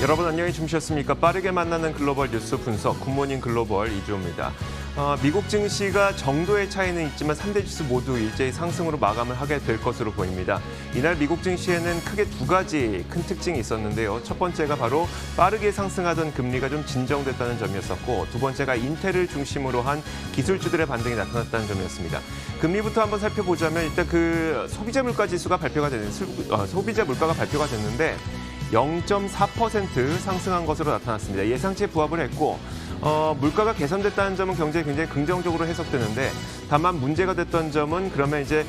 여러분 안녕히 주무셨습니까? 빠르게 만나는 글로벌 뉴스 분석 굿모닝 글로벌 이주호입니다. 미국 증시가 정도의 차이는 있지만 3대 지수 모두 일제히 상승으로 마감을 하게 될 것으로 보입니다. 이날 미국 증시에는 크게 두 가지 큰 특징이 있었는데요. 첫 번째가 바로 빠르게 상승하던 금리가 좀 진정됐다는 점이었었고, 두 번째가 인텔을 중심으로 한 기술주들의 반등이 나타났다는 점이었습니다. 금리부터 한번 살펴보자면 일단 소비자 물가 지수가 소비자 물가가 발표가 됐는데 0.4% 상승한 것으로 나타났습니다. 예상치에 부합을 했고 물가가 개선됐다는 점은 굉장히 긍정적으로 해석되는데, 다만 문제가 됐던 점은 그러면 이제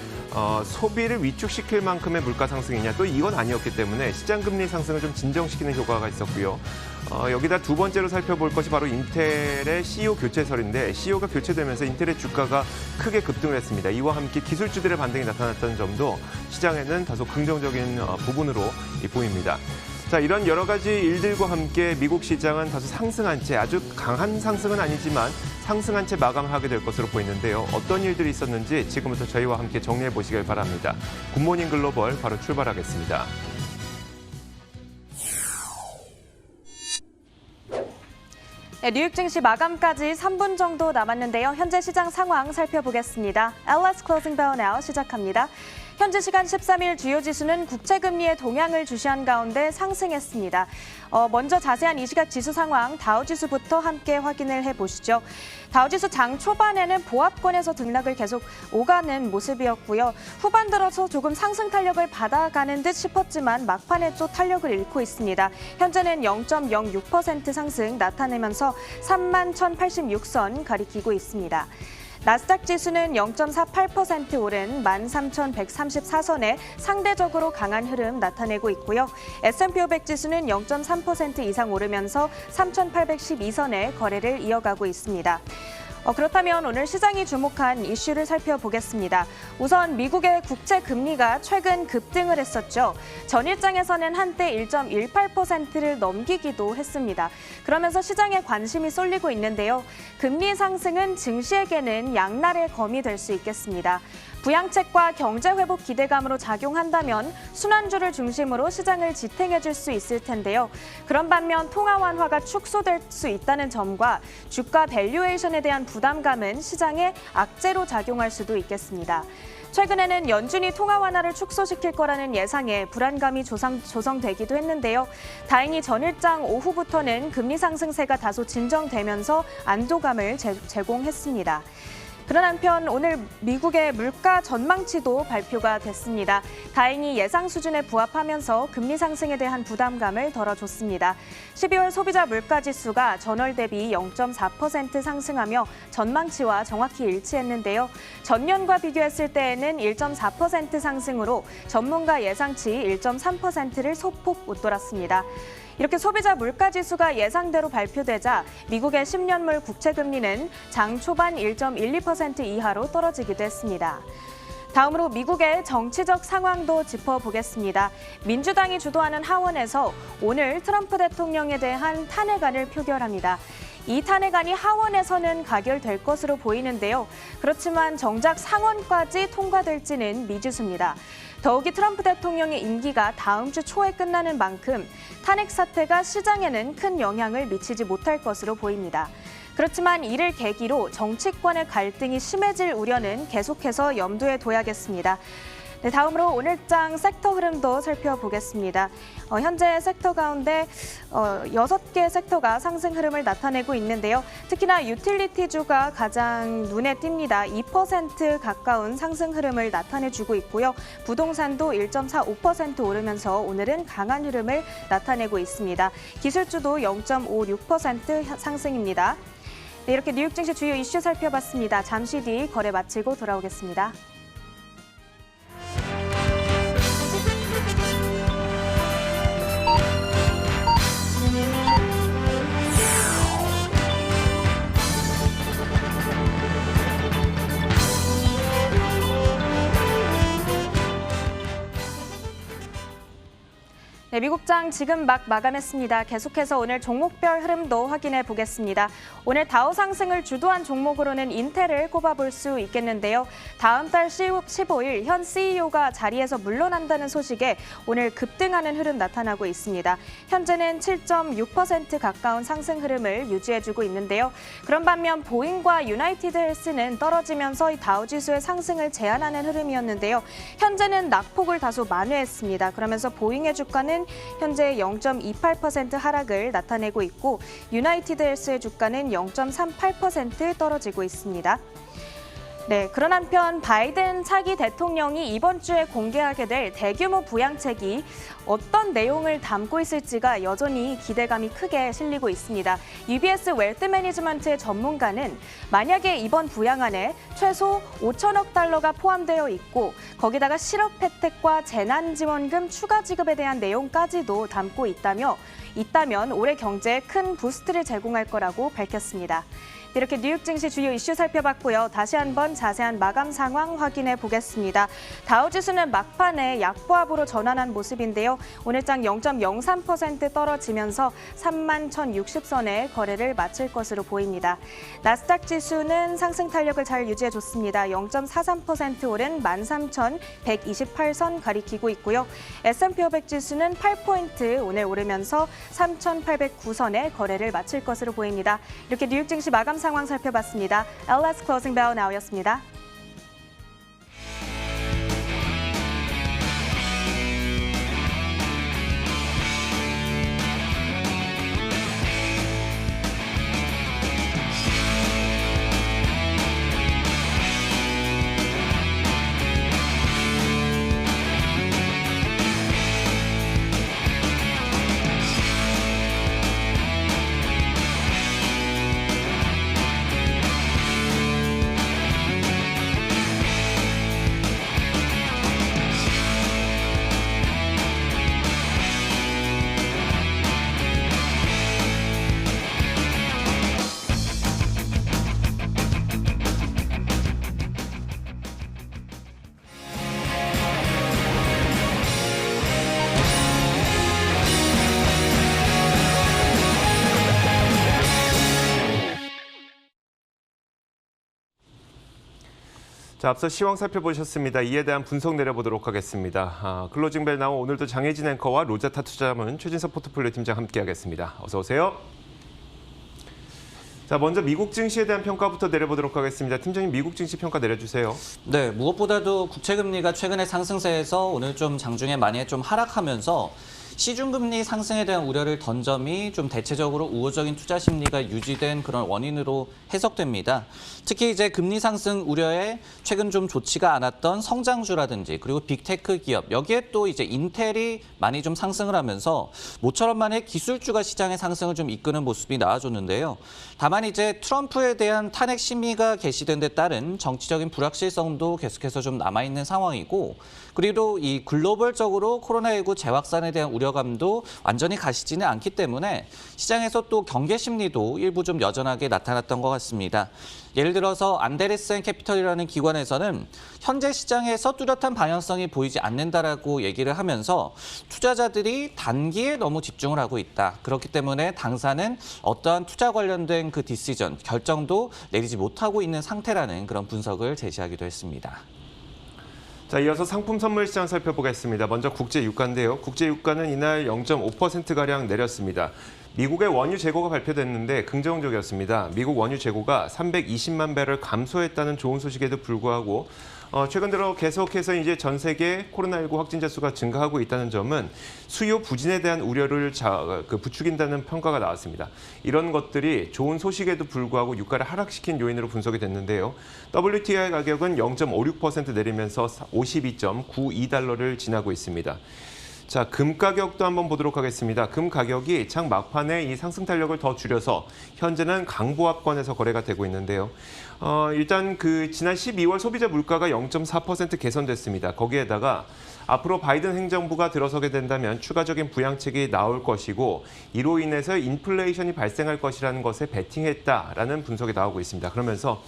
소비를 위축시킬 만큼의 물가 상승이냐, 또 이건 아니었기 때문에 시장 금리 상승을 좀 진정시키는 효과가 있었고요. 여기다 두 번째로 살펴볼 것이 바로 인텔의 CEO 교체설인데, CEO가 교체되면서 인텔의 주가가 크게 급등을 했습니다. 이와 함께 기술주들의 반등이 나타났다는 점도 시장에는 다소 긍정적인 부분으로 보입니다. 자, 이런 여러 가지 일들과 함께 미국 시장은 다소 상승한 채, 아주 강한 상승은 아니지만 상승한 채 마감하게 될 것으로 보이는데요. 어떤 일들이 있었는지 지금부터 저희와 함께 정리해 보시길 바랍니다. 굿모닝 글로벌 바로 출발하겠습니다. 네, 뉴욕 증시 마감까지 3분 정도 남았는데요. 현재 시장 상황 살펴보겠습니다. LS 클로징 벨 나우 시작합니다. 현재 시간 13일 주요 지수는 국채금리의 동향을 주시한 가운데 상승했습니다. 먼저 자세한 이 시각 지수 상황 다우지수부터 함께 확인을 해보시죠. 다우지수 장 초반에는 보합권에서 등락을 계속 오가는 모습이었고요. 후반 들어서 조금 상승 탄력을 받아가는 듯 싶었지만 막판에 또 탄력을 잃고 있습니다. 현재는 0.06% 상승 나타내면서 31,086선 가리키고 있습니다. 나스닥 지수는 0.48% 오른 13,134선에 상대적으로 강한 흐름 나타내고 있고요. S&P 500 지수는 0.3% 이상 오르면서 3,812선에 거래를 이어가고 있습니다. 그렇다면 오늘 시장이 주목한 이슈를 살펴보겠습니다. 우선 미국의 국채 금리가 최근 급등을 했었죠. 전일장에서는 한때 1.18%를 넘기기도 했습니다. 그러면서 시장에 관심이 쏠리고 있는데요. 금리 상승은 증시에게는 양날의 검이 될 수 있겠습니다. 부양책과 경제 회복 기대감으로 작용한다면 순환주를 중심으로 시장을 지탱해줄 수 있을 텐데요. 그런 반면 통화 완화가 축소될 수 있다는 점과 주가 밸류에이션에 대한 부담감은 시장에 악재로 작용할 수도 있겠습니다. 최근에는 연준이 통화 완화를 축소시킬 거라는 예상에 불안감이 조성되기도 했는데요. 다행히 전일장 오후부터는 금리 상승세가 다소 진정되면서 안도감을 제공했습니다. 그런 한편 오늘 미국의 물가 전망치도 발표가 됐습니다. 다행히 예상 수준에 부합하면서 금리 상승에 대한 부담감을 덜어줬습니다. 12월 소비자 물가 지수가 전월 대비 0.4% 상승하며 전망치와 정확히 일치했는데요. 전년과 비교했을 때에는 1.4% 상승으로 전문가 예상치 1.3%를 소폭 웃돌았습니다. 이렇게 소비자 물가 지수가 예상대로 발표되자 미국의 10년물 국채 금리는 장 초반 1.12% 이하로 떨어지기도 했습니다. 다음으로 미국의 정치적 상황도 짚어보겠습니다. 민주당이 주도하는 하원에서 오늘 트럼프 대통령에 대한 탄핵안을 표결합니다. 이 탄핵안이 하원에서는 가결될 것으로 보이는데요. 그렇지만 정작 상원까지 통과될지는 미지수입니다. 더욱이 트럼프 대통령의 임기가 다음 주 초에 끝나는 만큼 탄핵 사태가 시장에는 큰 영향을 미치지 못할 것으로 보입니다. 그렇지만 이를 계기로 정치권의 갈등이 심해질 우려는 계속해서 염두에 둬야겠습니다. 네, 다음으로 오늘장 섹터 흐름도 살펴보겠습니다. 현재 섹터 가운데 6개 섹터가 상승 흐름을 나타내고 있는데요. 특히나 유틸리티주가 가장 눈에 띕니다. 2% 가까운 상승 흐름을 나타내주고 있고요. 부동산도 1.45% 오르면서 오늘은 강한 흐름을 나타내고 있습니다. 기술주도 0.56% 상승입니다. 네, 이렇게 뉴욕 증시 주요 이슈 살펴봤습니다. 잠시 뒤 거래 마치고 돌아오겠습니다. 네, 미국장 지금 막 마감했습니다. 계속해서 오늘 종목별 흐름도 확인해 보겠습니다. 오늘 다우 상승을 주도한 종목으로는 인텔을 꼽아볼 수 있겠는데요. 다음 달 15일 현 CEO가 자리에서 물러난다는 소식에 오늘 급등하는 흐름 나타나고 있습니다. 현재는 7.6% 가까운 상승 흐름을 유지해주고 있는데요. 그런 반면 보잉과 유나이티드 헬스는 떨어지면서 이 다우 지수의 상승을 제한하는 흐름이었는데요. 현재는 낙폭을 다소 만회했습니다. 그러면서 보잉의 주가는 현재 0.28% 하락을 나타내고 있고 유나이티드 헬스의 주가는 0.38% 떨어지고 있습니다. 네, 그런 한편 바이든 차기 대통령이 이번 주에 공개하게 될 대규모 부양책이 어떤 내용을 담고 있을지가 여전히 기대감이 크게 실리고 있습니다. UBS 웰스 매니지먼트의 전문가는 만약에 이번 부양안에 최소 5천억 달러가 포함되어 있고 거기다가 실업 혜택과 재난지원금 추가 지급에 대한 내용까지도 담고 있다면 올해 경제에 큰 부스트를 제공할 거라고 밝혔습니다. 이렇게 뉴욕 증시 주요 이슈 살펴봤고요. 다시 한번 자세한 마감 상황 확인해 보겠습니다. 다우지수는 막판에 약보합으로 전환한 모습인데요. 오늘장 0.03% 떨어지면서 31,060선에 거래를 마칠 것으로 보입니다. 나스닥 지수는 상승 탄력을 잘 유지해줬습니다. 0.43% 오른 13,128선 가리키고 있고요. S&P 500 지수는 8포인트 오늘 오르면서 3,809선에 거래를 마칠 것으로 보입니다. 이렇게 뉴욕 증시 마감 상황 살펴봤습니다. LS Closing Bell Now였습니다. 자, 앞서 시황 살펴보셨습니다. 이에 대한 분석 내려보도록 하겠습니다. 클로징벨 나온 오늘도 장혜진 앵커와 로제타 투자자문 최진석 포트폴리오 팀장 함께하겠습니다. 어서 오세요. 자, 먼저 미국 증시에 대한 평가부터 내려보도록 하겠습니다. 팀장님, 미국 증시 평가 내려주세요. 네, 무엇보다도 국채금리가 최근의 상승세에서 오늘 좀 장중에 많이 좀 하락하면서 시중금리 상승에 대한 우려를 던 점이 좀 대체적으로 우호적인 투자 심리가 유지된 그런 원인으로 해석됩니다. 특히 이제 금리 상승 우려에 최근 좀 좋지가 않았던 성장주라든지 그리고 빅테크 기업 여기에 또 이제 인텔이 많이 좀 상승을 하면서 모처럼 만의 기술주가 시장의 상승을 좀 이끄는 모습이 나와줬는데요. 다만 이제 트럼프에 대한 탄핵 심의가 개시된 데 따른 정치적인 불확실성도 계속해서 좀 남아있는 상황이고 그리고 이 글로벌적으로 코로나19 재확산에 대한 우려감도 완전히 가시지는 않기 때문에 시장에서 또 경계 심리도 일부 좀 여전하게 나타났던 것 같습니다. 예를 들어서 안데르센 캐피털이라는 기관에서는 현재 시장에서 뚜렷한 방향성이 보이지 않는다라고 얘기를 하면서 투자자들이 단기에 너무 집중을 하고 있다. 그렇기 때문에 당사는 어떠한 투자 관련된 그 디시전, 결정도 내리지 못하고 있는 상태라는 그런 분석을 제시하기도 했습니다. 자, 이어서 상품 선물 시장 살펴보겠습니다. 먼저 국제 유가인데요. 국제 유가는 이날 0.5%가량 내렸습니다. 미국의 원유 재고가 발표됐는데 긍정적이었습니다. 미국 원유 재고가 320만 배럴 감소했다는 좋은 소식에도 불구하고 최근 들어 계속해서 이제 전 세계 코로나19 확진자 수가 증가하고 있다는 점은 수요 부진에 대한 우려를 부추긴다는 평가가 나왔습니다. 이런 것들이 좋은 소식에도 불구하고 유가를 하락시킨 요인으로 분석이 됐는데요. WTI 가격은 0.56% 내리면서 52.92달러를 지나고 있습니다. 자, 금 가격도 한번 보도록 하겠습니다. 금 가격이 장 막판에 이 상승 탄력을 더 줄여서 현재는 강보합권에서 거래가 되고 있는데요. 일단 지난 12월 소비자 물가가 0.4% 개선됐습니다. 거기에다가 앞으로 바이든 행정부가 들어서게 된다면 추가적인 부양책이 나올 것이고 이로 인해서 인플레이션이 발생할 것이라는 것에 베팅했다라는 분석이 나오고 있습니다. 그러면서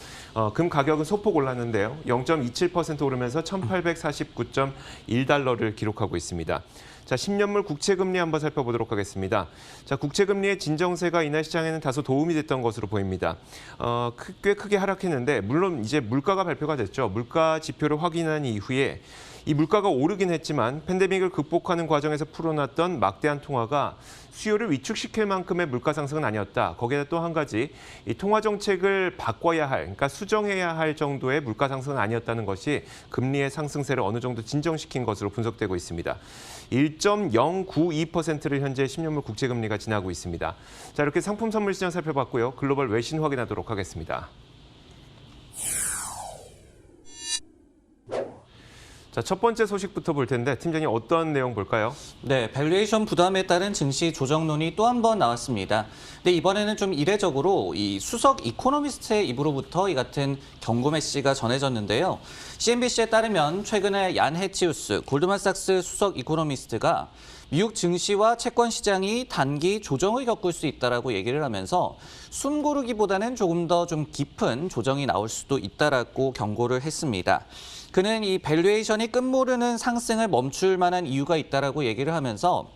금 가격은 소폭 올랐는데요. 0.27% 오르면서 1,849.1달러를 기록하고 있습니다. 자, 10년물 국채금리 한번 살펴보도록 하겠습니다. 자, 국채금리의 진정세가 이날 시장에는 다소 도움이 됐던 것으로 보입니다. 꽤 크게 하락했는데 물론 이제 물가가 발표가 됐죠. 물가 지표를 확인한 이후에 이 물가가 오르긴 했지만 팬데믹을 극복하는 과정에서 풀어놨던 막대한 통화가 수요를 위축시킬 만큼의 물가 상승은 아니었다. 거기에다 또 한 가지 이 통화 정책을 바꿔야 할, 그러니까 수정해야 할 정도의 물가 상승은 아니었다는 것이 금리의 상승세를 어느 정도 진정시킨 것으로 분석되고 있습니다. 1.092%를 현재 10년물 국채금리가 지나고 있습니다. 자, 이렇게 상품 선물 시장 살펴봤고요. 글로벌 외신 확인하도록 하겠습니다. 자, 첫 번째 소식부터 볼 텐데 팀장님 어떤 내용 볼까요? 네, 밸류에이션 부담에 따른 증시 조정론이 또 한 번 나왔습니다. 근데 이번에는 좀 이례적으로 이 수석 이코노미스트의 입으로부터 이 같은 경고 메시지가 전해졌는데요. CNBC에 따르면 최근에 얀 해치우스 골드만삭스 수석 이코노미스트가 미국 증시와 채권 시장이 단기 조정을 겪을 수 있다라고 얘기를 하면서 숨 고르기보다는 조금 더 좀 깊은 조정이 나올 수도 있다라고 경고를 했습니다. 그는 이 밸류에이션이 끝모르는 상승을 멈출 만한 이유가 있다라고 얘기를 하면서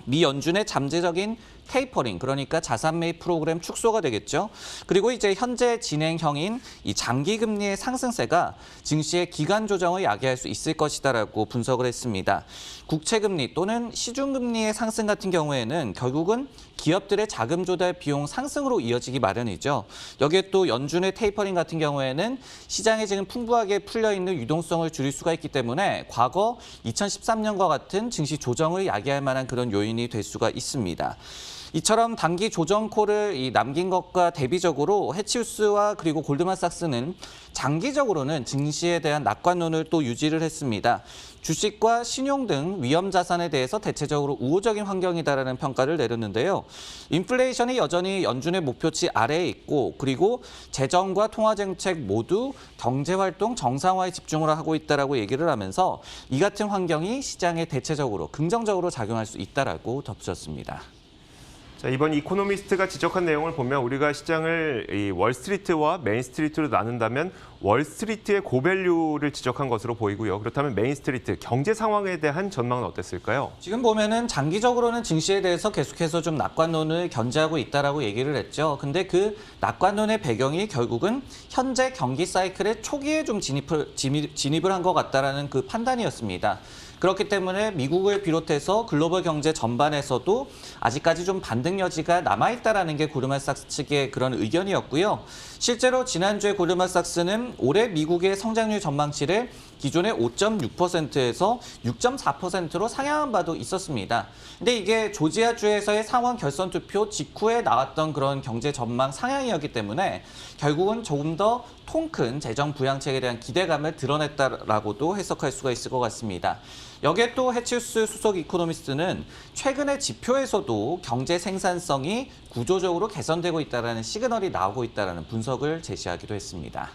미 연준의 잠재적인 테이퍼링, 그러니까 자산 매입 프로그램 축소가 되겠죠. 그리고 이제 현재 진행형인 이 장기 금리의 상승세가 증시의 기간 조정을 야기할 수 있을 것이다라고 분석을 했습니다. 국채 금리 또는 시중 금리의 상승 같은 경우에는 결국은 기업들의 자금 조달 비용 상승으로 이어지기 마련이죠. 여기에 또 연준의 테이퍼링 같은 경우에는 시장에 지금 풍부하게 풀려 있는 유동성을 줄일 수가 있기 때문에 과거 2013년과 같은 증시 조정을 야기할 만한 그런 요인이 될 수가 있습니다. 이처럼 단기 조정콜을 남긴 것과 대비적으로 해치우스와 그리고 골드만삭스는 장기적으로는 증시에 대한 낙관론을 또 유지를 했습니다. 주식과 신용 등 위험 자산에 대해서 대체적으로 우호적인 환경이다라는 평가를 내렸는데요. 인플레이션이 여전히 연준의 목표치 아래에 있고 그리고 재정과 통화 정책 모두 경제 활동 정상화에 집중을 하고 있다라고 얘기를 하면서 이 같은 환경이 시장에 대체적으로 긍정적으로 작용할 수 있다라고 덧붙였습니다. 자, 이번 이코노미스트가 지적한 내용을 보면 우리가 시장을 이 월스트리트와 메인스트리트로 나눈다면 월스트리트의 고밸류를 지적한 것으로 보이고요. 그렇다면 메인스트리트 경제 상황에 대한 전망은 어땠을까요? 지금 보면은 장기적으로는 증시에 대해서 계속해서 좀 낙관론을 견지하고 있다라고 얘기를 했죠. 근데 그 낙관론의 배경이 결국은 현재 경기 사이클의 초기에 좀 진입을 한 것 같다라는 그 판단이었습니다. 그렇기 때문에 미국을 비롯해서 글로벌 경제 전반에서도 아직까지 좀 반등 여지가 남아있다라는 게 골드만삭스 측의 그런 의견이었고요. 실제로 지난주에 골드만삭스는 올해 미국의 성장률 전망치를 기존의 5.6%에서 6.4%로 상향한 바도 있었습니다. 근데 이게 조지아주에서의 상원 결선 투표 직후에 나왔던 그런 경제 전망 상향이었기 때문에 결국은 조금 더 통 큰 재정 부양책에 대한 기대감을 드러냈다라고도 해석할 수가 있을 것 같습니다. 여기에 또 해치우스 수석 이코노미스트는 최근의 지표에서도 경제 생산성이 구조적으로 개선되고 있다는 시그널이 나오고 있다는 분석을 제시하기도 했습니다.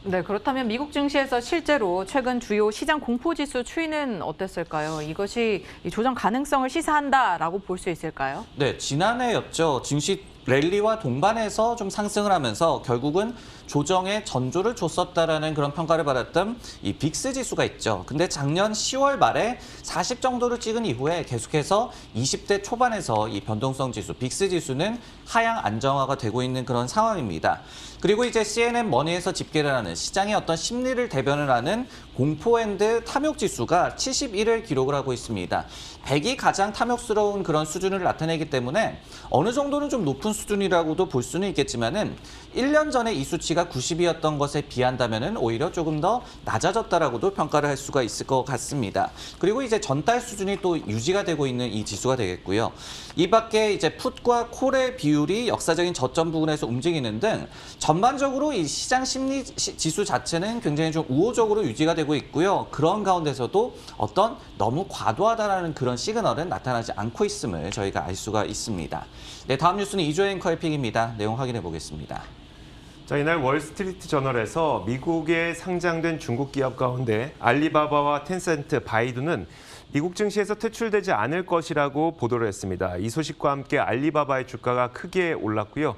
네, 그렇다면 미국 증시에서 실제로 최근 주요 시장 공포지수 추이는 어땠을까요? 이것이 조정 가능성을 시사한다라고 볼 수 있을까요? 네, 지난해였죠. 증시 랠리와 동반해서 좀 상승을 하면서 결국은 조정에 전조를 줬었다라는 그런 평가를 받았던 이 빅스 지수가 있죠. 근데 작년 10월 말에 40 정도를 찍은 이후에 계속해서 20대 초반에서 이 변동성 지수, 빅스 지수는 하향 안정화가 되고 있는 그런 상황입니다. 그리고 이제 CNN 머니에서 집계를 하는 시장의 어떤 심리를 대변을 하는 공포앤드 탐욕 지수가 71을 기록을 하고 있습니다. 100이 가장 탐욕스러운 그런 수준을 나타내기 때문에 어느 정도는 좀 높은 수준이라고도 볼 수는 있겠지만은 1년 전에 이 수치가 90이었던 것에 비한다면은 오히려 조금 더 낮아졌다라고도 평가를 할 수가 있을 것 같습니다. 그리고 이제 전달 수준이 또 유지가 되고 있는 이 지수가 되겠고요. 이 밖에 이제 풋과 콜의 비율이 역사적인 저점 부근에서 움직이는 등 전반적으로 이 시장 심리 지수 자체는 굉장히 좀 우호적으로 유지가 되고 있고요. 그런 가운데서도 어떤 너무 과도하다라는 그런 시그널은 나타나지 않고 있음을 저희가 알 수가 있습니다. 네, 다음 뉴스는 이조의 앵커의 픽입니다. 내용 확인해 보겠습니다. 자, 이날 월스트리트 저널에서 미국에 상장된 중국 기업 가운데 알리바바와 텐센트, 바이두는 미국 증시에서 퇴출되지 않을 것이라고 보도를 했습니다. 이 소식과 함께 알리바바의 주가가 크게 올랐고요.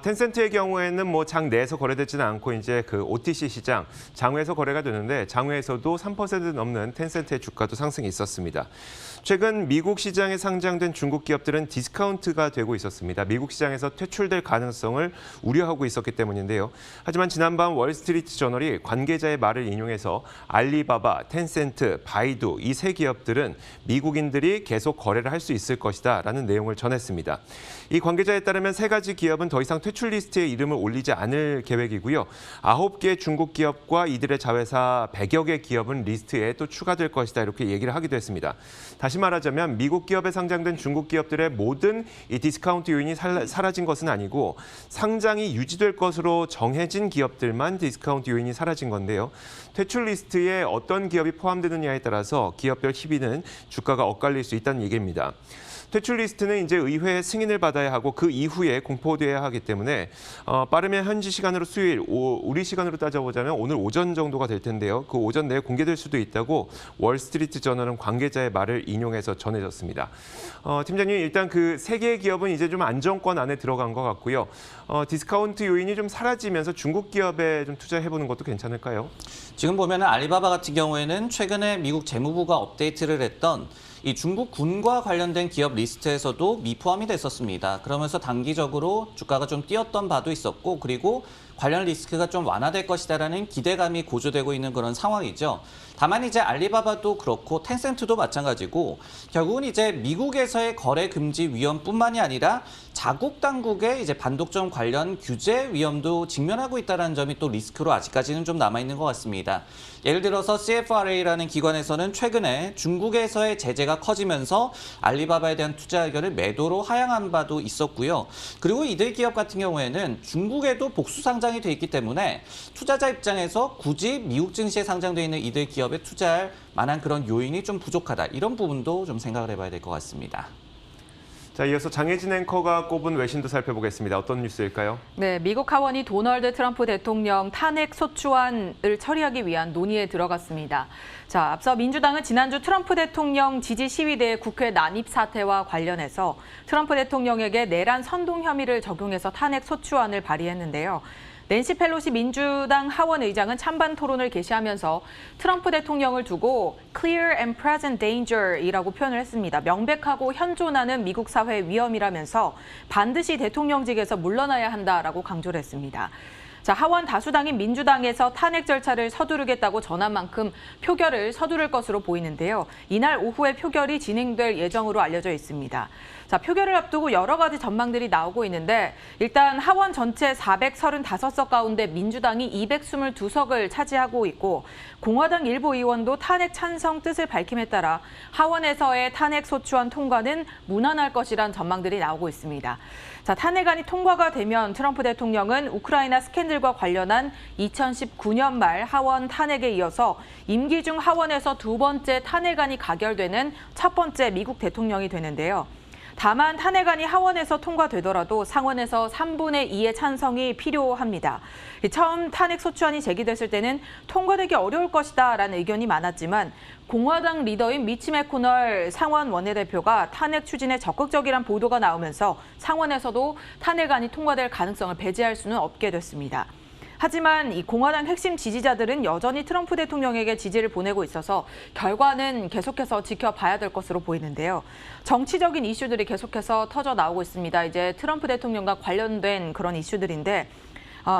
텐센트의 경우에는 뭐 장 내에서 거래되지는 않고 이제 그 OTC 시장, 장외에서 거래가 되는데 장외에서도 3% 넘는 텐센트의 주가도 상승이 있었습니다. 최근 미국 시장에 상장된 중국 기업들은 디스카운트가 되고 있었습니다. 미국 시장에서 퇴출될 가능성을 우려하고 있었기 때문인데요. 하지만 지난밤 월스트리트 저널이 관계자의 말을 인용해서 알리바바, 텐센트, 바이두 이 세 기업들은 미국인들이 계속 거래를 할 수 있을 것이다라는 내용을 전했습니다. 이 관계자에 따르면 세 가지 기업은 더 이상 퇴출 리스트에 이름을 올리지 않을 계획이고요. 9개 중국 기업과 이들의 자회사 100여 개 기업은 리스트에 또 추가될 것이다 이렇게 얘기를 하기도 했습니다. 다시 말하자면 미국 기업에 상장된 중국 기업들의 모든 이 디스카운트 요인이 사라진 것은 아니고 상장이 유지될 것으로 정해진 기업들만 디스카운트 요인이 사라진 건데요. 퇴출 리스트에 어떤 기업이 포함되느냐에 따라서 기업별 10위는 주가가 엇갈릴 수 있다는 얘기입니다. 퇴출 리스트는 이제 의회 승인을 받아야 하고 그 이후에 공포돼야 하기 때문에 빠르면 현지 시간으로 수요일, 우리 시간으로 따져보자면 오늘 오전 정도가 될 텐데요. 그 오전 내에 공개될 수도 있다고 월스트리트 저널은 관계자의 말을 인용해서 전해졌습니다. 팀장님, 일단 그 세 개의 기업은 이제 좀 안정권 안에 들어간 것 같고요. 디스카운트 요인이 좀 사라지면서 중국 기업에 좀 투자해보는 것도 괜찮을까요? 지금 보면 알리바바 같은 경우에는 최근에 미국 재무부가 업데이트를 했던 이 중국 군과 관련된 기업 리스트에서도 미포함이 됐었습니다. 그러면서 단기적으로 주가가 좀 뛰었던 바도 있었고, 그리고 관련 리스크가 좀 완화될 것이다라는 기대감이 고조되고 있는 그런 상황이죠. 다만 이제 알리바바도 그렇고 텐센트도 마찬가지고 결국은 이제 미국에서의 거래 금지 위험뿐만이 아니라 자국 당국의 이제 반독점 관련 규제 위험도 직면하고 있다는 점이 또 리스크로 아직까지는 좀 남아 있는 것 같습니다. 예를 들어서 CFRA라는 기관에서는 최근에 중국에서의 제재가 커지면서 알리바바에 대한 투자 의견을 매도로 하향한 바도 있었고요. 그리고 이들 기업 같은 경우에는 중국에도 복수 상장이 돼 있기 때문에 투자자 입장에서 굳이 미국 증시에 상장돼 있는 이들 기업에 투자할 만한 그런 요인이 좀 부족하다. 이런 부분도 좀 생각을 해봐야 될 것 같습니다. 자, 이어서 장혜진 앵커가 꼽은 외신도 살펴보겠습니다. 어떤 뉴스일까요? 네, 미국 하원이 도널드 트럼프 대통령 탄핵 소추안을 처리하기 위한 논의에 들어갔습니다. 자, 앞서 민주당은 지난주 트럼프 대통령 지지 시위대의 국회 난입 사태와 관련해서 트럼프 대통령에게 내란 선동 혐의를 적용해서 탄핵 소추안을 발의했는데요. 낸시 펠로시 민주당 하원 의장은 찬반 토론을 개시하면서 트럼프 대통령을 두고 clear and present danger이라고 표현을 했습니다. 명백하고 현존하는 미국 사회의 위험이라면서 반드시 대통령직에서 물러나야 한다라고 강조를 했습니다. 자, 하원 다수당인 민주당에서 탄핵 절차를 서두르겠다고 전한 만큼 표결을 서두를 것으로 보이는데요. 이날 오후에 표결이 진행될 예정으로 알려져 있습니다. 자, 표결을 앞두고 여러 가지 전망들이 나오고 있는데 일단 하원 전체 435석 가운데 민주당이 222석을 차지하고 있고 공화당 일부 의원도 탄핵 찬성 뜻을 밝힘에 따라 하원에서의 탄핵 소추안 통과는 무난할 것이란 전망들이 나오고 있습니다. 자, 탄핵안이 통과가 되면 트럼프 대통령은 우크라이나 스캔들과 관련한 2019년 말 하원 탄핵에 이어서 임기 중 하원에서 두 번째 탄핵안이 가결되는 첫 번째 미국 대통령이 되는데요. 다만 탄핵안이 하원에서 통과되더라도 상원에서 3분의 2의 찬성이 필요합니다. 처음 탄핵 소추안이 제기됐을 때는 통과되기 어려울 것이다라는 의견이 많았지만 공화당 리더인 미치 매코널 상원 원내대표가 탄핵 추진에 적극적이란 보도가 나오면서 상원에서도 탄핵안이 통과될 가능성을 배제할 수는 없게 됐습니다. 하지만 이 공화당 핵심 지지자들은 여전히 트럼프 대통령에게 지지를 보내고 있어서 결과는 계속해서 지켜봐야 될 것으로 보이는데요. 정치적인 이슈들이 계속해서 터져 나오고 있습니다. 이제 트럼프 대통령과 관련된 그런 이슈들인데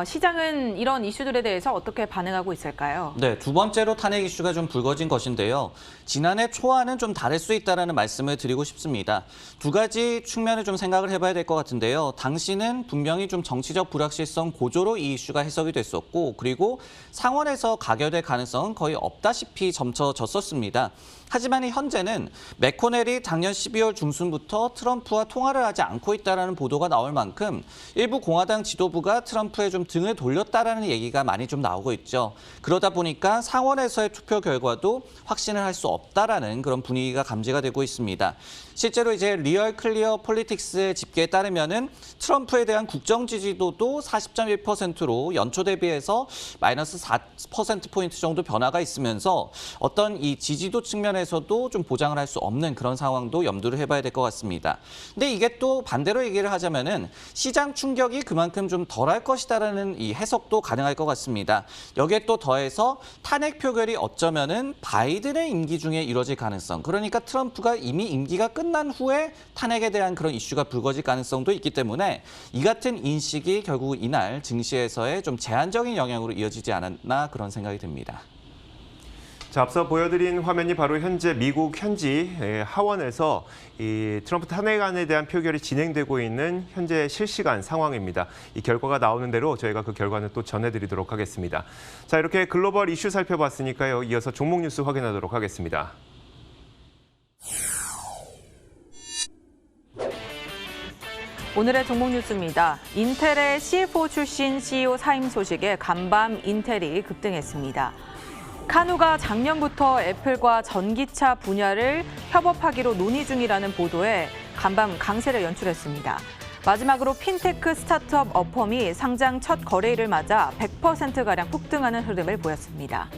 시장은 이런 이슈들에 대해서 어떻게 반응하고 있을까요? 네, 두 번째로 탄핵 이슈가 좀 불거진 것인데요. 지난해 초와는 좀 다를 수 있다는 말씀을 드리고 싶습니다. 두 가지 측면을 좀 생각을 해봐야 될 것 같은데요. 당시는 분명히 좀 정치적 불확실성 고조로 이 이슈가 해석이 됐었고, 그리고 상원에서 가결될 가능성은 거의 없다시피 점쳐졌었습니다. 하지만 현재는 매코넬이 작년 12월 중순부터 트럼프와 통화를 하지 않고 있다는 보도가 나올 만큼 일부 공화당 지도부가 트럼프에 좀 등을 돌렸다라는 얘기가 많이 좀 나오고 있죠. 그러다 보니까 상원에서의 투표 결과도 확신을 할 수 없다라는 그런 분위기가 감지가 되고 있습니다. 실제로 이제 리얼 클리어 폴리틱스의 집계에 따르면은 트럼프에 대한 국정 지지도도 40.1%로 연초 대비해서 마이너스 4%포인트 정도 변화가 있으면서 어떤 이 지지도 측면에 측면에서도 좀 보장을 할 수 없는 그런 상황도 염두를 해봐야 될 것 같습니다. 근데 이게 또 반대로 얘기를 하자면은 시장 충격이 그만큼 좀 덜할 것이다라는 이 해석도 가능할 것 같습니다. 여기에 또 더해서 탄핵 표결이 어쩌면은 바이든의 임기 중에 이루어질 가능성, 그러니까 트럼프가 이미 임기가 끝난 후에 탄핵에 대한 그런 이슈가 불거질 가능성도 있기 때문에 이 같은 인식이 결국 이날 증시에서의 좀 제한적인 영향으로 이어지지 않았나 그런 생각이 듭니다. 자, 앞서 보여드린 화면이 바로 현재 미국 현지 하원에서 이 트럼프 탄핵안에 대한 표결이 진행되고 있는 현재 실시간 상황입니다. 이 결과가 나오는 대로 저희가 그 결과는 또 전해드리도록 하겠습니다. 자, 이렇게 글로벌 이슈 살펴봤으니까요. 이어서 종목 뉴스 확인하도록 하겠습니다. 오늘의 종목 뉴스입니다. 인텔의 CFO 출신 CEO 사임 소식에 간밤 인텔이 급등했습니다. 카누가 작년부터 애플과 전기차 분야를 협업하기로 논의 중이라는 보도에 간밤 강세를 연출했습니다. 마지막으로 핀테크 스타트업 어펌이 상장 첫 거래일을 맞아 100%가량 폭등하는 흐름을 보였습니다.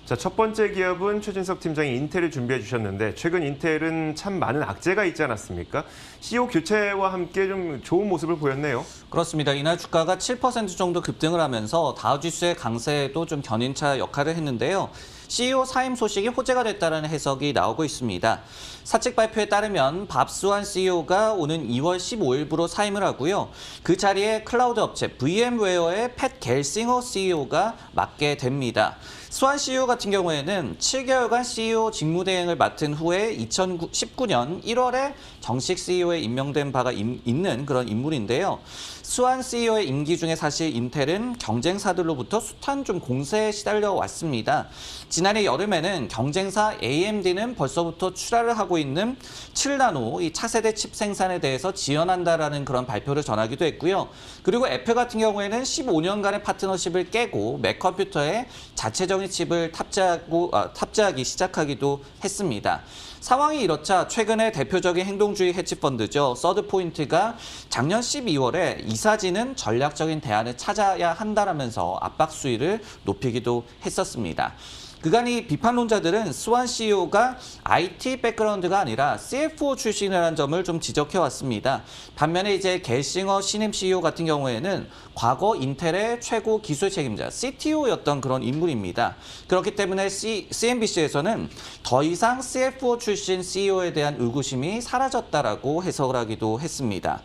자, 첫 번째 기업은 최진석 팀장이 인텔을 준비해 주셨는데 최근 인텔은 참 많은 악재가 있지 않았습니까? CEO 교체와 함께 좀 좋은 모습을 보였네요. 그렇습니다. 이날 주가가 7% 정도 급등을 하면서 다우지수의 강세에도 좀 견인차 역할을 했는데요. CEO 사임 소식이 호재가 됐다는 해석이 나오고 있습니다. 사측 발표에 따르면 밥수환 CEO가 오는 2월 15일부로 사임을 하고요. 그 자리에 클라우드 업체 VM웨어의 팻 겔싱어 CEO가 맡게 됩니다. 수환 CEO 같은 경우에는 7개월간 CEO 직무대행을 맡은 후에 2019년 1월에 정식 CEO에 임명된 바가 있는 그런 인물인데요. 수환 CEO의 임기 중에 사실 인텔은 경쟁사들로부터 숱한 좀 공세에 시달려 왔습니다. 지난해 여름에는 경쟁사 AMD는 벌써부터 출하를 하고 있는 7나노 이 차세대 칩 생산에 대해서 지원한다라는 그런 발표를 전하기도 했고요. 그리고 애플 같은 경우에는 15년간의 파트너십을 깨고 맥 컴퓨터에 자체적인 칩을 탑재하기 시작하기도 했습니다. 상황이 이렇자 최근에 대표적인 행동주의 헤지펀드죠. 서드포인트가 작년 12월에 이사지는 전략적인 대안을 찾아야 한다라면서 압박 수위를 높이기도 했었습니다. 그간 이 비판론자들은 수환 CEO가 IT 백그라운드가 아니라 CFO 출신이라는 점을 좀 지적해왔습니다. 반면에 이제 겔싱어 신임 CEO 같은 경우에는 과거 인텔의 최고 기술 책임자 CTO였던 그런 인물입니다. 그렇기 때문에 CNBC에서는 더 이상 CFO 출신 CEO에 대한 의구심이 사라졌다라고 해석을 하기도 했습니다.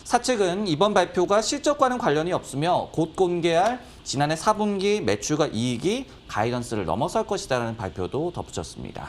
사측은 이번 발표가 실적과는 관련이 없으며 곧 공개할 지난해 4분기 매출과 이익이 가이던스를 넘어설 것이라는 발표도 덧붙였습니다.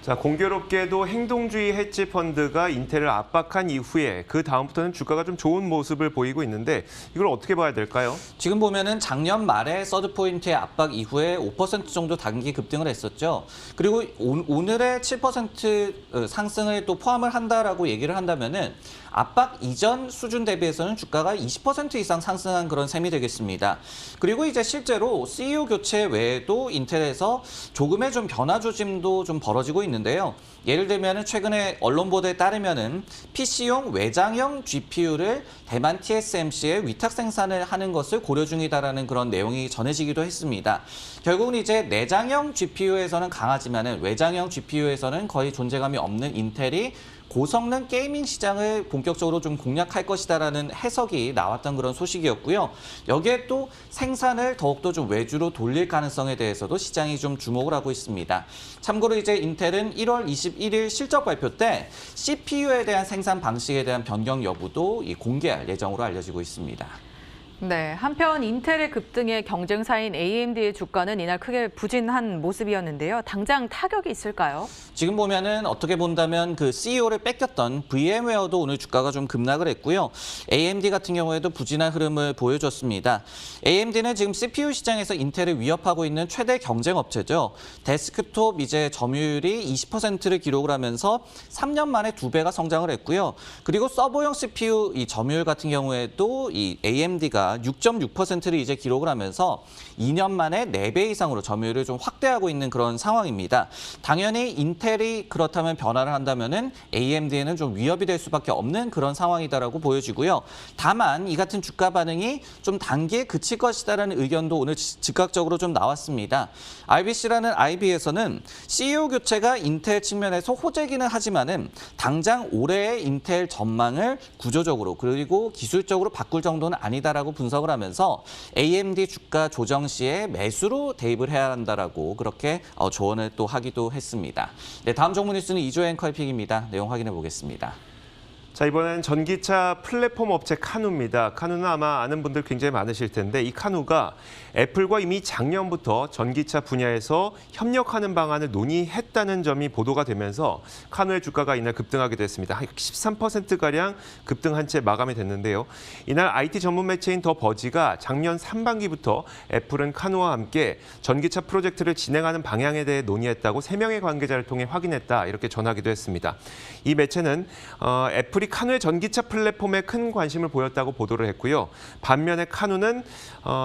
자, 공교롭게도 행동주의 헤지 펀드가 인텔을 압박한 이후에 그 다음부터는 주가가 좀 좋은 모습을 보이고 있는데 이걸 어떻게 봐야 될까요? 지금 보면은 작년 말에 서드포인트의 압박 이후에 5% 정도 단기 급등을 했었죠. 그리고 오늘의 7% 상승을 또 포함을 한다라고 얘기를 한다면은 압박 이전 수준 대비해서는 주가가 20% 이상 상승한 그런 셈이 되겠습니다. 그리고 이제 실제로 CEO 교체 외에도 인텔에서 조금의 좀 변화 조짐도 좀 벌어지고 있는데요. 예를 들면 최근에 언론 보도에 따르면은 PC용 외장형 GPU를 대만 TSMC에 위탁 생산을 하는 것을 고려 중이다라는 그런 내용이 전해지기도 했습니다. 결국은 이제 내장형 GPU에서는 강하지만은 외장형 GPU에서는 거의 존재감이 없는 인텔이 고성능 게이밍 시장을 본격적으로 좀 공략할 것이다라는 해석이 나왔던 그런 소식이었고요. 여기에 또 생산을 더욱더 좀 외주로 돌릴 가능성에 대해서도 시장이 좀 주목을 하고 있습니다. 참고로 이제 인텔은 1월 21일 실적 발표 때 CPU에 대한 생산 방식에 대한 변경 여부도 공개할 예정으로 알려지고 있습니다. 네, 한편 인텔의 급등에 경쟁사인 AMD의 주가는 이날 크게 부진한 모습이었는데요. 당장 타격이 있을까요? 지금 보면은 어떻게 본다면 그 CEO를 뺏겼던 VM웨어도 오늘 주가가 좀 급락을 했고요. AMD 같은 경우에도 부진한 흐름을 보여줬습니다. AMD는 지금 CPU 시장에서 인텔을 위협하고 있는 최대 경쟁 업체죠. 데스크톱 이제 점유율이 20%를 기록을 하면서 3년 만에 2배가 성장을 했고요. 그리고 서버용 CPU 이 점유율 같은 경우에도 이 AMD가 주가가 6.6%를 이제 기록을 하면서 2년 만에 4배 이상으로 점유율을 좀 확대하고 있는 그런 상황입니다. 당연히 인텔이 그렇다면 변화를 한다면은 AMD에는 좀 위협이 될 수밖에 없는 그런 상황이다라고 보여지고요. 다만 이 같은 주가 반응이 좀 단기에 그칠 것이다라는 의견도 오늘 즉각적으로 좀 나왔습니다. IBC라는 IB에서는 CEO 교체가 인텔 측면에서 호재기는 하지만은 당장 올해의 인텔 전망을 구조적으로 그리고 기술적으로 바꿀 정도는 아니다라고 분석을 하면서 AMD 주가 조정 시에 매수로 대입을 해야 한다라고 그렇게 조언을 또 하기도 했습니다. 네, 다음 종목 뉴스는 이조 앵커의 픽입니다. 내용 확인해 보겠습니다. 자, 이번엔 전기차 플랫폼 업체 카누입니다. 카누는 아마 아는 분들 굉장히 많으실 텐데 이 카누가 애플과 이미 작년부터 전기차 분야에서 협력하는 방안을 논의했다는 점이 보도가 되면서 카누의 주가가 이날 급등하게 됐습니다. 한 13%가량 급등한 채 마감이 됐는데요. 이날 IT 전문 매체인 더 버지가 작년 상반기부터 애플은 카누와 함께 전기차 프로젝트를 진행하는 방향에 대해 논의했다고 3명의 관계자를 통해 확인했다 이렇게 전하기도 했습니다. 이 매체는 애플이 카누의 전기차 플랫폼에 큰 관심을 보였다고 보도를 했고요. 반면에 카누는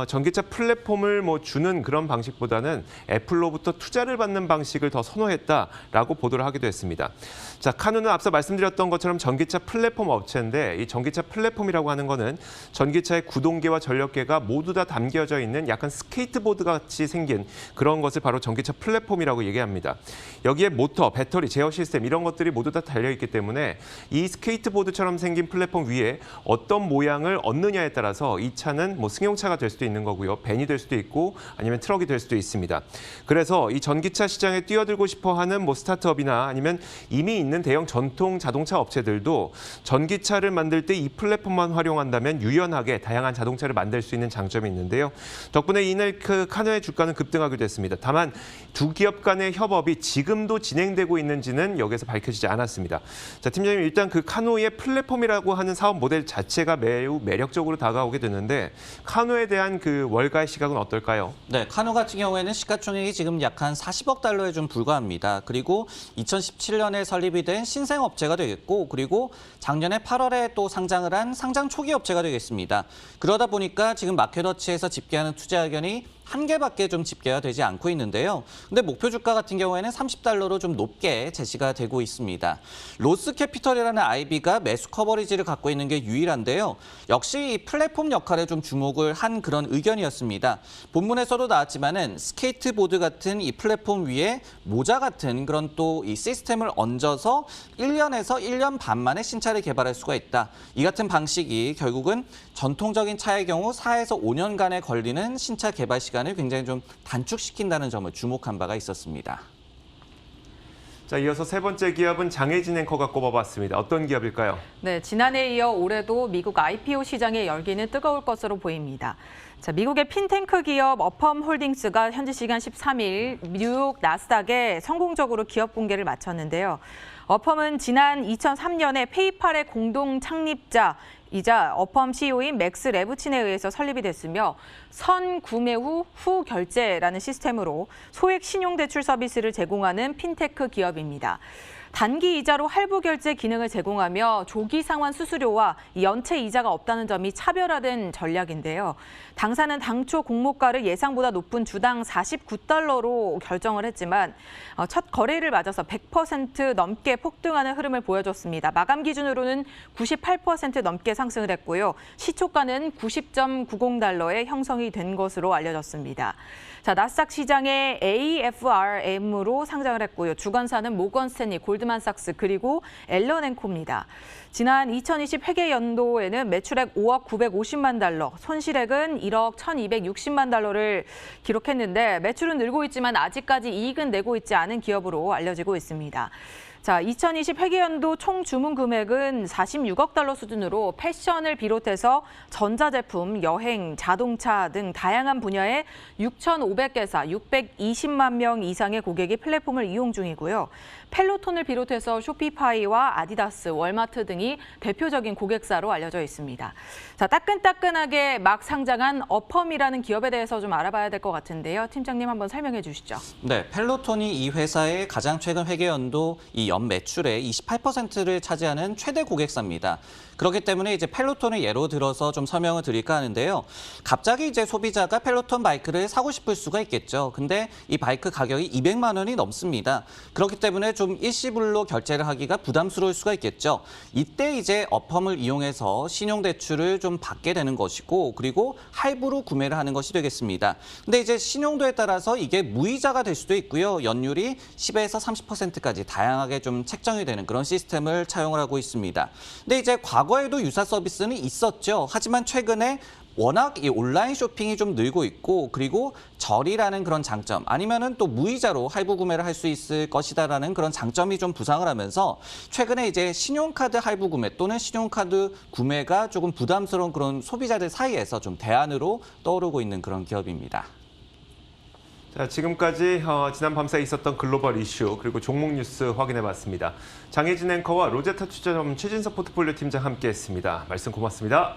전기차 플랫폼을 주는 그런 방식보다는 애플로부터 투자를 받는 방식을 더 선호했다라고 보도를 하기도 했습니다. 자, 카누는 앞서 말씀드렸던 것처럼 전기차 플랫폼 업체인데 이 전기차 플랫폼이라고 하는 거는 전기차의 구동계와 전력계가 모두 다 담겨져 있는 약간 스케이트보드 같이 생긴 그런 것을 바로 전기차 플랫폼이라고 얘기합니다. 여기에 모터, 배터리, 제어 시스템 이런 것들이 모두 다 달려있기 때문에 이 스케이트보드처럼 생긴 플랫폼 위에 어떤 모양을 얻느냐에 따라서 이 차는 승용차가 될 수도 있는 거고요. 밴이 될 수도 있고 아니면 트럭이 될 수도 있습니다. 그래서 이 전기차 시장에 뛰어들고 싶어하는 스타트업이나 아니면 이미 있는 대형 전통 자동차 업체들도 전기차를 만들 때 이 플랫폼만 활용한다면 유연하게 다양한 자동차를 만들 수 있는 장점이 있는데요. 덕분에 이날 카누의 주가는 급등하기도 했습니다. 다만 두 기업 간의 협업이 지금도 진행되고 있는지는 여기서 밝혀지지 않았습니다. 자, 팀장님 일단 카누의 플랫폼이라고 하는 사업 모델 자체가 매우 매력적으로 다가오게 됐는데 카누에 대한 월가의 시각은 어떨까요? 네, 카누 같은 경우에는 시가총액이 지금 약 한 40억 달러에 좀 불과합니다. 그리고 2017년에 설립이 된 신생업체가 되겠고 그리고 작년에 8월에 또 상장을 한 상장 초기 업체가 되겠습니다. 그러다 보니까 지금 마켓워치에서 집계하는 투자 의견이 한 개밖에 좀 집계가 되지 않고 있는데요. 근데 목표 주가 같은 경우에는 30달러로 좀 높게 제시가 되고 있습니다. 로스캐피털이라는 IB가 매수 커버리지를 갖고 있는 게 유일한데요. 역시 이 플랫폼 역할에 좀 주목을 한 그런 의견이었습니다. 본문에서도 나왔지만은 스케이트보드 같은 이 플랫폼 위에 모자 같은 그런 또 이 시스템을 얹어서 1년에서 1년 반 만에 신차를 개발할 수가 있다. 이 같은 방식이 결국은 전통적인 차의 경우 4에서 5년간에 걸리는 신차 개발 시간을 굉장히 좀 단축시킨다는 점을 주목한 바가 있었습니다. 자, 이어서 세 번째 기업은 장혜진 앵커가 꼽아봤습니다. 어떤 기업일까요? 네, 지난해에 이어 올해도 미국 IPO 시장의 열기는 뜨거울 것으로 보입니다. 자, 미국의 핀테크 기업 어펌 홀딩스가 현지 시간 13일 뉴욕 나스닥에 성공적으로 기업 공개를 마쳤는데요. 어펌은 지난 2003년에 페이팔의 공동 창립자이자 어펌 CEO인 맥스 레부친에 의해서 설립이 됐으며 선 구매 후 결제라는 시스템으로 소액 신용대출 서비스를 제공하는 핀테크 기업입니다. 단기 이자로 할부 결제 기능을 제공하며 조기 상환 수수료와 연체 이자가 없다는 점이 차별화된 전략인데요. 당사는 당초 공모가를 예상보다 높은 주당 49달러로 결정을 했지만 첫 거래를 맞아서 100% 넘게 폭등하는 흐름을 보여줬습니다. 마감 기준으로는 98% 넘게 상승을 했고요. 시초가는 90.90달러에 형성이 된 것으로 알려졌습니다. 자, 나스닥 시장에 AFRM으로 상장을 했고요. 주관사는 모건 스탠리, 골드만삭스 그리고 앨런앤코입니다. 지난 2020 회계 연도에는 매출액 5억 950만 달러, 손실액은 1억 1260만 달러를 기록했는데 매출은 늘고 있지만 아직까지 이익은 내고 있지 않은 기업으로 알려지고 있습니다. 자, 2020 회계연도 총 주문 금액은 46억 달러 수준으로 패션을 비롯해서 전자제품, 여행, 자동차 등 다양한 분야의 6,500개사, 620만 명 이상의 고객이 플랫폼을 이용 중이고요. 펠로톤을 비롯해서 쇼피파이와 아디다스, 월마트 등이 대표적인 고객사로 알려져 있습니다. 자, 따끈따끈하게 막 상장한 어펌이라는 기업에 대해서 좀 알아봐야 될 것 같은데요. 팀장님 한번 설명해 주시죠. 네, 펠로톤이 이 회사의 가장 최근 회계연도 이 연 매출의 28%를 차지하는 최대 고객사입니다. 그렇기 때문에 이제 펠로톤을 예로 들어서 좀 설명을 드릴까 하는데요. 갑자기 이제 소비자가 펠로톤 바이크를 사고 싶을 수가 있겠죠. 근데 이 바이크 가격이 200만 원이 넘습니다. 그렇기 때문에 좀 일시불로 결제를 하기가 부담스러울 수가 있겠죠. 이때 이제 어펌을 이용해서 신용대출을 좀 받게 되는 것이고, 그리고 할부로 구매를 하는 것이 되겠습니다. 근데 이제 신용도에 따라서 이게 무이자가 될 수도 있고요. 연율이 10에서 30%까지 다양하게 좀 책정이 되는 그런 시스템을 차용을 하고 있습니다. 근데 이제 과거에도 유사 서비스는 있었죠. 하지만 최근에 워낙 이 온라인 쇼핑이 좀 늘고 있고, 그리고 절이라는 그런 장점, 아니면은 또 무이자로 할부 구매를 할 수 있을 것이다라는 그런 장점이 좀 부상을 하면서 최근에 이제 신용카드 할부 구매 또는 신용카드 구매가 조금 부담스러운 그런 소비자들 사이에서 좀 대안으로 떠오르고 있는 그런 기업입니다. 자, 지금까지 지난 밤사이 있었던 글로벌 이슈 그리고 종목 뉴스 확인해봤습니다. 장혜진 앵커와 로제타 투자점 최진석 포트폴리오 팀장 함께했습니다. 말씀 고맙습니다.